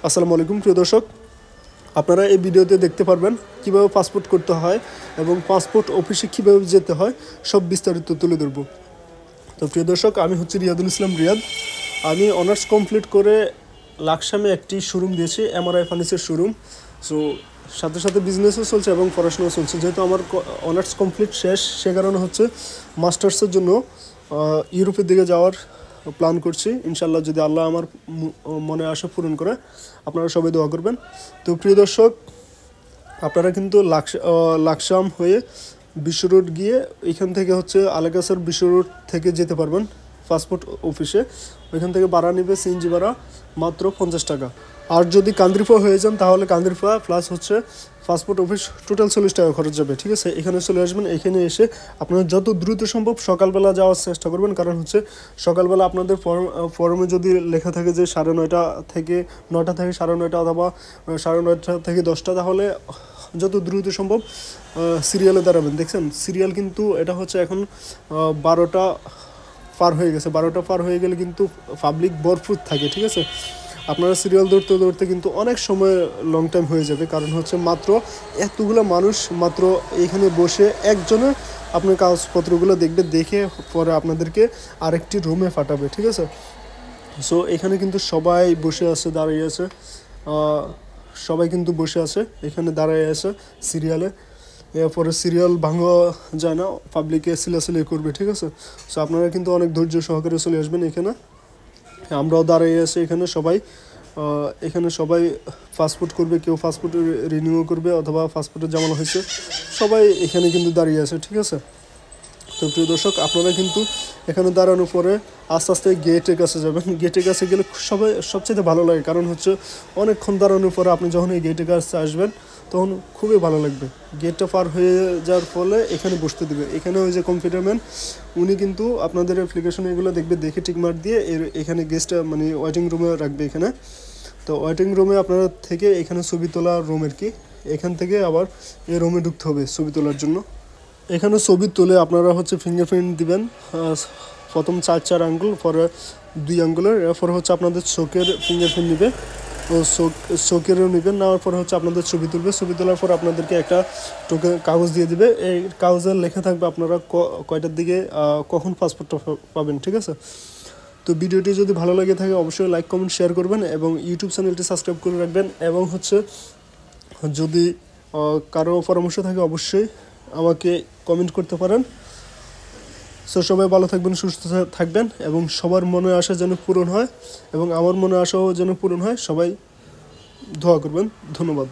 আসসালামু আলাইকুম প্রিয় দর্শক, আপনারা এই ভিডিওতে দেখতে পারবেন কিভাবে পাসপোর্ট করতে হয় এবং পাসপোর্ট অফিসে কিভাবে যেতে হয় সব বিস্তারিত তুলে ধরব। তো প্রিয় দর্শক, আমি হচ্ছে রিয়াদুল ইসলাম রিয়াদ। আমি অনার্স কমপ্লিট করে লাকসামে একটি শোরুম দিয়েছি, এমআরআই ফার্নিচার শোরুম। সো সাথে সাথে বিজনেসও চলছে এবং পড়াশোনাও চলছে। যেহেতু আমার অনার্স কমপ্লিট শেষ, সে কারণে হচ্ছে মাস্টার্সের জন্য ইউরোপের দিকে যাওয়ার প্ল্যান করছি। ইনশাল্লাহ যদি আল্লাহ আমার মনে আশা পূরণ করে, আপনারা সবাই দোয়া করবেন। তো প্রিয় দর্শক, আপনারা কিন্তু লাকসাম হয়ে বিশ্ব রোড গিয়ে এখান থেকে হচ্ছে আলেকাসার বিশ্ব রোড থেকে যেতে পারবেন পাসপোর্ট অফিসে। ওইখান থেকে ভাড়া নেবে সিএনজি ভাড়া মাত্র 50 টাকা। আর যদি কান্দ্রিফা হয়ে যান তাহলে কান্দ্রিফা প্লাস হচ্ছে পাসপোর্ট অফিস টোটাল 40 টাকা খরচ যাবে। ঠিক আছে, এখানে চলে আসবেন। এখানে এসে আপনারা যত দ্রুত সম্ভব সকালবেলা যাওয়ার চেষ্টা করবেন, কারণ হচ্ছে সকালবেলা আপনাদের ফর্মে যদি লেখা থাকে যে 9:30 থেকে 9টা থেকে 9:30 অথবা 9:30 থেকে 10টা, তাহলে যত দ্রুত সম্ভব সিরিয়ালে দাঁড়াবেন। দেখছেন সিরিয়াল কিন্তু এটা হচ্ছে এখন 12টা পার হয়ে গেছে। 12টা পার হয়ে গেলে কিন্তু পাবলিক ভরপুর থাকে। ঠিক আছে, আপনারা সিরিয়াল ধরতে ধরতে কিন্তু অনেক সময় লং টাইম হয়ে যাবে, কারণ হচ্ছে মাত্র এতগুলো মানুষ মাত্র এখানে বসে একজনে আপনার কাগজপত্রগুলো দেখবে, দেখে পরে আপনাদেরকে আরেকটি রুমে পাঠাবে। ঠিক আছে, সো এখানে কিন্তু সবাই বসে আছে, দাঁড়িয়ে আছে, সবাই কিন্তু বসে আছে এখানে দাঁড়িয়ে আছে সিরিয়ালে। এরপরে সিরিয়াল ভাঙা যায় না, পাবলিকে সিলাসিলি করবে। ঠিক আছে, সো আপনারা কিন্তু অনেক ধৈর্য সহকারে চলে আসবেন এখানে। আমরাও দাঁড়িয়ে আছি এখানে, এখানে সবাই পাসপোর্ট করবে, কেউ পাসপোর্ট রিনিউ করবে অথবা পাসপোর্টের ঝামেলা হয়েছে, সবাই এখানে কিন্তু দাঁড়িয়ে আছে। ঠিক আছে, তো প্রিয় দর্শক, আপনারা কিন্তু এখানে দাঁড়ানোর পরে আস্তে আস্তে গেটের কাছে যাবেন। গেটের কাছে গেলে সবচেয়ে ভালো লাগে, কারণ হচ্ছে অনেকক্ষণ দাঁড়ানোর পরে আপনি যখন এই গেটের কাছে আসবেন তখন খুবই ভালো লাগবে। গেটটা পার হয়ে যাওয়ার ফলে এখানে বসতে দেবে। এখানে ওই যে কম্পিউটার ম্যান, উনি কিন্তু আপনাদের অ্যাপ্লিকেশন এগুলো দেখবে, দেখে টিকমার্ক দিয়ে এখানে গেস্টটা মানে ওয়েটিং রুমে রাখবে এখানে। তো ওয়েটিং রুমে আপনারা থেকে এখানে ছবি তোলা রুমের কি, এখান থেকে আবার এই রুমে ঢুকতে হবে ছবি তোলার জন্য। এখানে ছবি তুলে আপনারা হচ্ছে ফিঙ্গারপ্রিন্ট দিবেন, প্রথম 4 আঙ্গুল, পরে 2 আঙ্গুলের, এরপর হচ্ছে আপনাদের চোখের ফিঙ্গারপ্রিন্ট নেবে, ও চোখেরও নেবেন। নেওয়ার পর হচ্ছে আপনাদের ছবি তুলবে। ছবি তোলার পর আপনাদেরকে একটা কাগজ দিয়ে দিবে। এই কাগজে লেখা থাকবে আপনারা কয়টার দিকে কখন পাসপোর্টটা পাবেন। ঠিক আছে, তো ভিডিওটি যদি ভালো লাগে থাকে অবশ্যই লাইক কমেন্ট শেয়ার করবেন এবং ইউটিউব চ্যানেলটি সাবস্ক্রাইব করে রাখবেন। এবং হচ্ছে যদি কারো পরামর্শ থাকে অবশ্যই আমাকে কমেন্ট করতে পারেন। সো সবাই ভালো থাকবেন, সুস্থ থাকবেন এবং সবার মনে আশা যেন পূরণ হয় এবং আমার মনে আশাও যেন পূরণ হয়। সবাই দোয়া করবেন। ধন্যবাদ।